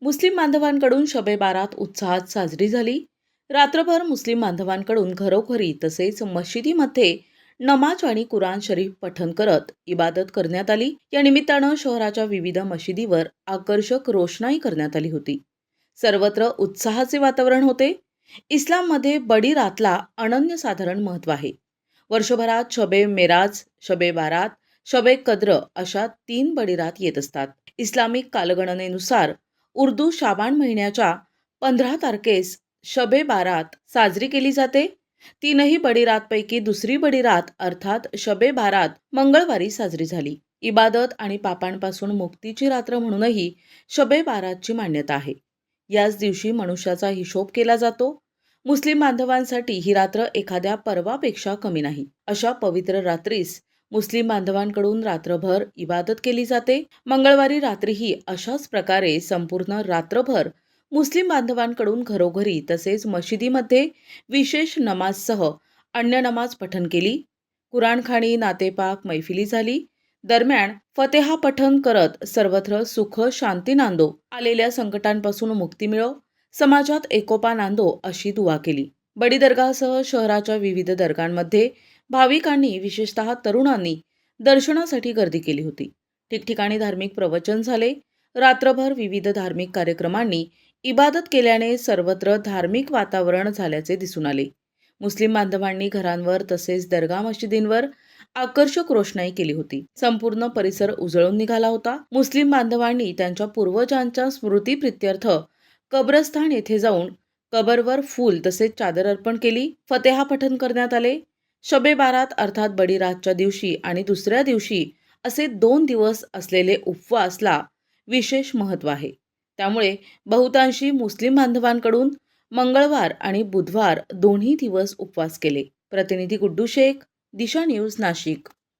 मुस्लिम बांधवांकडून शबे बारात उत्साहात साजरी झाली. रात्रभर मुस्लिम बांधवांकडून घरोघरी तसेच मशिदीमध्ये नमाज आणि कुराण शरीफ पठण करत इबादत करण्यात आली. या निमित्तानं शहराच्या विविध मशिदीवर आकर्षक रोषणाई करण्यात आली होती. सर्वत्र उत्साहाचे वातावरण होते. इस्लाममध्ये बडी रातला अनन्यसाधारण महत्त्व आहे. वर्षभरात शबे मेराज, शबे बारात, शबे कद्र अशा 3 बडी रात येत असतात. इस्लामिक कालगणनेनुसार उर्दू शाबान महिन्याच्या 15 तारखेस शबे बारात साजरी केली जाते. 3ही बडी रातपैकी दुसरी बडी रात अर्थात शबे बारात मंगळवारी साजरी झाली. इबादत आणि पापांपासून मुक्तीची रात्र म्हणूनही शबे बारातची मान्यता आहे. याच दिवशी मनुष्याचा हिशोब केला जातो. मुस्लिम बांधवांसाठी ही रात्र एखाद्या पर्वापेक्षा कमी नाही. अशा पवित्र रात्रीस मुस्लिम बांधवांकडून रात्रभर इबादत केली जाते. मंगळवारी रात्रीही अशाच प्रकारे संपूर्ण रात्रभर मुस्लिम बांधवांकडून घरोघरी तसेच मशिदीमध्ये विशेष नमाजसह अन्य नमाज पठण केली. कुराणखाणी, नातेपाक, मैफिली झाली. दरम्यान फतेहा पठण करत सर्वत्र सुख शांती नांदो, आलेल्या संकटांपासून मुक्ती मिळो, समाजात एकोपा नांदो अशी दुआ केली. बडी दर्गासह शहराच्या विविध दर्गांमध्ये भाविकांनी विशेषतः तरुणांनी दर्शनासाठी गर्दी केली होती. ठिकठिकाणी धार्मिक प्रवचन झाले. रात्रभर विविध धार्मिक कार्यक्रमांनी इबादत केल्याने सर्वत्र धार्मिक वातावरण झाल्याचे दिसून आले. मुस्लिम बांधवांनी घरांवर तसेच दर्गा मशिदींवर आकर्षक रोषणाई केली होती. संपूर्ण परिसर उजळून निघाला होता. मुस्लिम बांधवांनी त्यांच्या पूर्वजांच्या स्मृतीप्रित्यर्थ कब्रस्थान येथे जाऊन कबरवर फूल तसेच चादर अर्पण केली. फतेहा पठण करण्यात आले. शबे बारात अर्थात बडी रातच्या दिवशी आणि दुसऱ्या दिवशी असे 2 दिवस असलेले उपवासला विशेष महत्त्व आहे. त्यामुळे बहुतांशी मुस्लिम बांधवांकडून मंगळवार आणि बुधवार दोन्ही दिवस उपवास केले. प्रतिनिधी गुड्डू शेख, दिशा न्यूज, नाशिक.